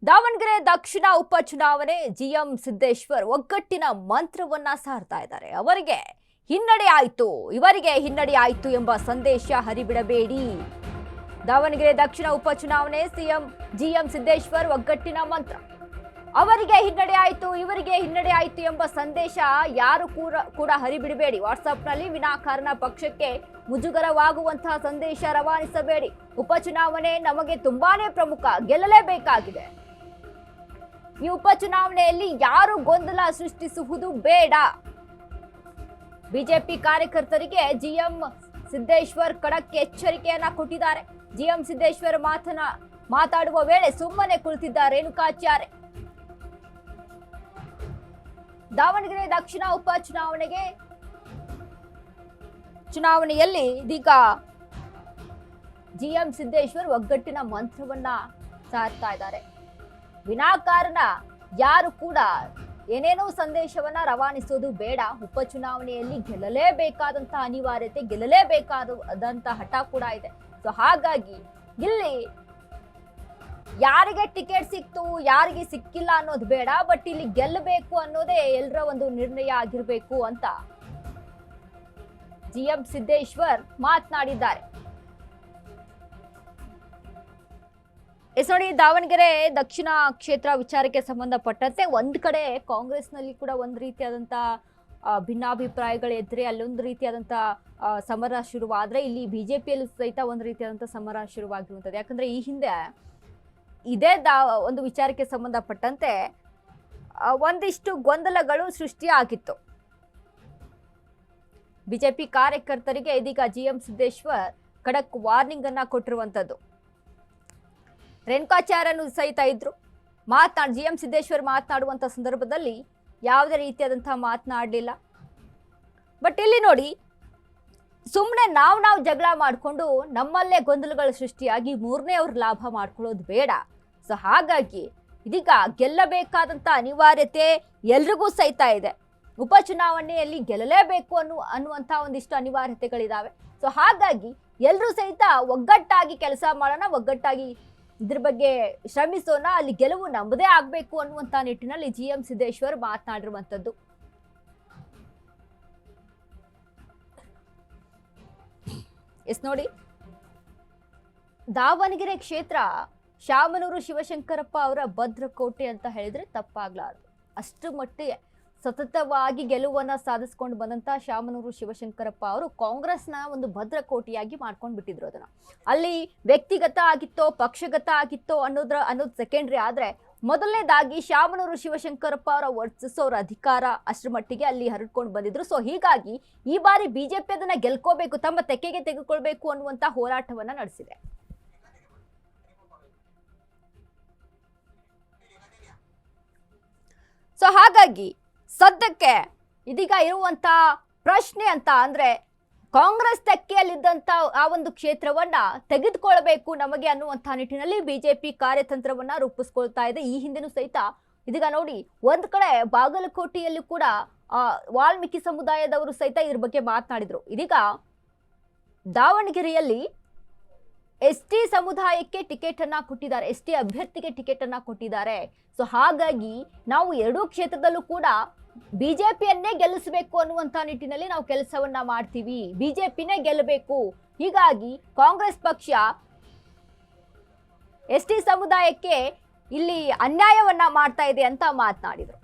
ದಾವಣಗೆರೆ ದಕ್ಷಿಣ ಉಪಚುನಾವಣೆ ಜಿಎಂ ಸಿದ್ದೇಶ್ವರ್ ಒಗ್ಗಟ್ಟಿನ ಮಂತ್ರವನ್ನ ಸಾರ್ತಾ ಇದ್ದಾರೆ. ಅವರಿಗೆ ಹಿನ್ನಡೆ ಆಯಿತು, ಇವರಿಗೆ ಹಿನ್ನಡೆ ಆಯಿತು ಎಂಬ ಸಂದೇಶ ಹರಿಬಿಡಬೇಡಿ. ದಾವಣಗೆರೆ ದಕ್ಷಿಣ ಉಪಚುನಾವಣೆ ಸಿಎಂ ಜಿಎಂ ಸಿದ್ದೇಶ್ವರ್ ಒಗ್ಗಟ್ಟಿನ ಮಂತ್ರ. ಅವರಿಗೆ ಹಿನ್ನಡೆ ಆಯಿತು, ಇವರಿಗೆ ಹಿನ್ನಡೆ ಆಯಿತು ಎಂಬ ಸಂದೇಶ ಯಾರು ಕೂಡ ಹರಿಬಿಡಬೇಡಿ. ವಾಟ್ಸ್ಆಪ್ನಲ್ಲಿ ವಿನಾಕಾರಣ ಪಕ್ಷಕ್ಕೆ ಮುಜುಗರವಾಗುವಂತಹ ಸಂದೇಶ ರವಾನಿಸಬೇಡಿ. ಉಪಚುನಾವಣೆ ನಮಗೆ ತುಂಬಾನೇ ಪ್ರಮುಖ, ಗೆಲ್ಲಲೇಬೇಕಾಗಿದೆ. ಈ ಉಪಚುನಾವಣೆಯಲ್ಲಿ ಯಾರು ಗೊಂದಲ ಸೃಷ್ಟಿಸುವುದು ಬೇಡ. ಬಿಜೆಪಿ ಕಾರ್ಯಕರ್ತರಿಗೆ ಜಿಎಂ ಸಿದ್ದೇಶ್ವರ್ ಖಡಕ್ ಎಚ್ಚರಿಕೆಯನ್ನ ಕೊಟ್ಟಿದ್ದಾರೆ. ಜಿಎಂ ಸಿದ್ದೇಶ್ವರ್ ಮಾತಾಡುವ ವೇಳೆ ಸುಮ್ಮನೆ ಕುಳಿತಿದ್ದ ರೇಣುಕಾಚಾರ್ಯ. ದಾವಣಗೆರೆ ದಕ್ಷಿಣ ಚುನಾವಣೆಯಲ್ಲಿ ಇದೀಗ ಜಿಎಂ ಸಿದ್ದೇಶ್ವರ್ ಒಗ್ಗಟ್ಟಿನ ಮಂತ್ರವನ್ನ ಸಾರ್ತಾ ಇದ್ದಾರೆ. ವಿನಾಕಾರಣ ಯಾರು ಕೂಡ ಏನೇನೋ ಸಂದೇಶವನ್ನ ರವಾನಿಸೋದು ಬೇಡ. ಉಪಚುನಾವಣೆಯಲ್ಲಿ ಗೆಲ್ಲಲೇಬೇಕಾದಂತಹ ಅನಿವಾರ್ಯತೆ, ಗೆಲ್ಲಲೇಬೇಕಾದಂತಹ ಹಠ ಕೂಡ ಇದೆ. ಸೊ ಹಾಗಾಗಿ ಇಲ್ಲಿ ಯಾರಿಗೆ ಟಿಕೆಟ್ ಸಿಕ್ತು, ಯಾರಿಗೆ ಸಿಕ್ಕಿಲ್ಲ ಅನ್ನೋದು ಬೇಡ, ಬಟ್ ಇಲ್ಲಿ ಗೆಲ್ಲಬೇಕು ಅನ್ನೋದೇ ಎಲ್ಲರ ಒಂದು ನಿರ್ಣಯ ಆಗಿರ್ಬೇಕು ಅಂತ ಜಿಎಂ ಸಿದ್ದೇಶ್ವರ್ ಮಾತನಾಡಿದ್ದಾರೆ. ನೋಡಿ, ದಾವಣಗೆರೆ ದಕ್ಷಿಣ ಕ್ಷೇತ್ರ ವಿಚಾರಕ್ಕೆ ಸಂಬಂಧಪಟ್ಟಂತೆ ಒಂದ್ ಕಡೆ ಕಾಂಗ್ರೆಸ್ನಲ್ಲಿ ಕೂಡ ಒಂದು ರೀತಿಯಾದಂತಹ ಭಿನ್ನಾಭಿಪ್ರಾಯಗಳು ಇದ್ರೆ, ಅಲ್ಲೊಂದು ರೀತಿಯಾದಂತಹ ಸಮರ ಶುರುವಾದ್ರೆ, ಇಲ್ಲಿ ಬಿಜೆಪಿಯಲ್ಲೂ ಸಹಿತ ಒಂದು ರೀತಿಯಾದಂತಹ ಸಮರ ಶುರುವಾಗಿರುವಂಥದ್ದು. ಯಾಕಂದ್ರೆ ಈ ಹಿಂದೆ ಇದೇ ಒಂದು ವಿಚಾರಕ್ಕೆ ಸಂಬಂಧಪಟ್ಟಂತೆ ಒಂದಿಷ್ಟು ಗೊಂದಲಗಳು ಸೃಷ್ಟಿಯಾಗಿತ್ತು. ಬಿಜೆಪಿ ಕಾರ್ಯಕರ್ತರಿಗೆ ಇದೀಗ ಜಿಎಂ ಸಿದ್ದೇಶ್ವರ್ ಖಡಕ್ ವಾರ್ನಿಂಗ್ ಅನ್ನ ಕೊಟ್ಟಿರುವಂತದ್ದು. ರೇಣುಕಾಚಾರ್ಯನು ಸಹಿತ ಇದ್ರು. ಜಿಎಂ ಸಿದ್ದೇಶ್ವರ್ ಮಾತನಾಡುವಂತ ಸಂದರ್ಭದಲ್ಲಿ ಯಾವುದೇ ರೀತಿಯಾದಂತಹ ಮಾತನಾಡಲಿಲ್ಲ. ಬಟ್ ಇಲ್ಲಿ ನೋಡಿ, ಸುಮ್ಮನೆ ನಾವು ಜಗಳ ಮಾಡಿಕೊಂಡು ನಮ್ಮಲ್ಲೇ ಗೊಂದಲಗಳು ಸೃಷ್ಟಿಯಾಗಿ ಮೂರನೇ ಅವ್ರ ಲಾಭ ಮಾಡ್ಕೊಳ್ಳೋದು ಬೇಡ. ಸೊ ಹಾಗಾಗಿ ಇದೀಗ ಗೆಲ್ಲಬೇಕಾದಂಥ ಅನಿವಾರ್ಯತೆ ಎಲ್ರಿಗೂ ಸಹಿತ ಇದೆ. ಉಪಚುನಾವಣೆಯಲ್ಲಿ ಗೆಲ್ಲಲೇಬೇಕು ಅನ್ನುವಂಥ ಒಂದಿಷ್ಟು ಅನಿವಾರ್ಯತೆಗಳಿದಾವೆ. ಸೊ ಹಾಗಾಗಿ ಎಲ್ಲರೂ ಸಹಿತ ಒಗ್ಗಟ್ಟಾಗಿ ಕೆಲಸ ಮಾಡೋಣ, ಒಗ್ಗಟ್ಟಾಗಿ ಇದ್ರ ಬಗ್ಗೆ ಶ್ರಮಿಸೋಣ, ಅಲ್ಲಿ ಗೆಲುವು ನಮ್ಮದೇ ಆಗಬೇಕು ಅನ್ನುವಂಥ ನಿಟ್ಟಿನಲ್ಲಿ ಜಿಎಂ ಸಿದ್ದೇಶ್ವರ್ ಮಾತನಾಡಿರುವಂಥದ್ದು. ನೋಡಿ, ದಾವಣಗೆರೆ ಕ್ಷೇತ್ರ ಶಾಮನೂರು ಶಿವಶಂಕರಪ್ಪ ಅವರ ಭದ್ರಕೋಟೆ ಅಂತ ಹೇಳಿದ್ರೆ ತಪ್ಪಾಗ್ಲಾರದು. ಅಷ್ಟು ಮಟ್ಟಿಗೆ ಸತತವಾಗಿ ಗೆಲುವನ್ನ ಸಾಧಿಸ್ಕೊಂಡು ಬಂದಂತ ಶಾಮನೂರು ಶಿವಶಂಕರಪ್ಪ ಅವರು ಕಾಂಗ್ರೆಸ್ನ ಒಂದು ಭದ್ರಕೋಟೆಯಾಗಿ ಮಾಡ್ಕೊಂಡು ಬಿಟ್ಟಿದ್ರು. ಅದನ್ನ ಅಲ್ಲಿ ವ್ಯಕ್ತಿಗತ ಆಗಿತ್ತೋ ಪಕ್ಷಗತ ಆಗಿತ್ತೋ ಅನ್ನೋದು ಸೆಕೆಂಡ್ರಿ. ಆದ್ರೆ ಮೊದಲನೇದಾಗಿ ಶಾಮನೂರು ಶಿವಶಂಕರಪ್ಪ ಅವರ ವರ್ಚಸ್ಸು, ಅವರ ಅಧಿಕಾರ ಅಷ್ಟರ ಮಟ್ಟಿಗೆ ಅಲ್ಲಿ ಹರಡ್ಕೊಂಡು ಬಂದಿದ್ರು. ಸೊ ಹೀಗಾಗಿ ಈ ಬಾರಿ ಬಿಜೆಪಿ ಅದನ್ನ ಗೆಲ್ಕೋಬೇಕು, ತಮ್ಮ ತೆಕ್ಕೆಗೆ ತೆಗೆದುಕೊಳ್ಬೇಕು ಅನ್ನುವಂತ ಹೋರಾಟವನ್ನ ನಡೆಸಿದೆ. ಸೊ ಹಾಗಾಗಿ ಸದ್ಯಕ್ಕೆ ಇದೀಗ ಇರುವಂತ ಪ್ರಶ್ನೆ ಅಂತ ಅಂದ್ರೆ, ಕಾಂಗ್ರೆಸ್ ತೆಕ್ಕೆಯಲ್ಲಿದ್ದಂತ ಆ ಒಂದು ಕ್ಷೇತ್ರವನ್ನ ತೆಗೆದುಕೊಳ್ಬೇಕು ನಮಗೆ ಅನ್ನುವಂಥ ನಿಟ್ಟಿನಲ್ಲಿ ಬಿಜೆಪಿ ಕಾರ್ಯತಂತ್ರವನ್ನ ರೂಪಿಸ್ಕೊಳ್ತಾ ಇದೆ. ಈ ಹಿಂದೆನೂ ಸಹಿತ ಇದೀಗ ನೋಡಿ, ಒಂದ್ ಕಡೆ ಬಾಗಲಕೋಟೆಯಲ್ಲಿ ಕೂಡ ವಾಲ್ಮೀಕಿ ಸಮುದಾಯದವರು ಸಹಿತ ಇದ್ರ ಬಗ್ಗೆ ಮಾತನಾಡಿದ್ರು. ಇದೀಗ ದಾವಣಗೆರೆಯಲ್ಲಿ ಎಸ್ಟಿ ಸಮುದಾಯಕ್ಕೆ ಟಿಕೆಟ್ ಅನ್ನ ಕೊಟ್ಟಿದ್ದಾರೆ, ಎಸ್ಟಿ ಅಭ್ಯರ್ಥಿಗೆ ಟಿಕೆಟ್ ಅನ್ನ ಕೊಟ್ಟಿದ್ದಾರೆ. ಸೊ ಹಾಗಾಗಿ ನಾವು ಎರಡೂ ಕ್ಷೇತ್ರದಲ್ಲೂ ಕೂಡ ಬಿಜೆಪಿಯನ್ನೇ ಗೆಲ್ಲಿಸಬೇಕು ಅನ್ನುವಂಥ ನಿಟ್ಟಿನಲ್ಲಿ ನಾವು ಕೆಲಸವನ್ನ ಮಾಡ್ತೀವಿ, ಬಿಜೆಪಿನೇ ಗೆಲ್ಲಬೇಕು. ಹೀಗಾಗಿ ಕಾಂಗ್ರೆಸ್ ಪಕ್ಷ ಎಸ್ಟಿ ಸಮುದಾಯಕ್ಕೆ ಇಲ್ಲಿ ಅನ್ಯಾಯವನ್ನ ಮಾಡ್ತಾ ಇದೆ ಅಂತ ಮಾತನಾಡಿದ್ರು.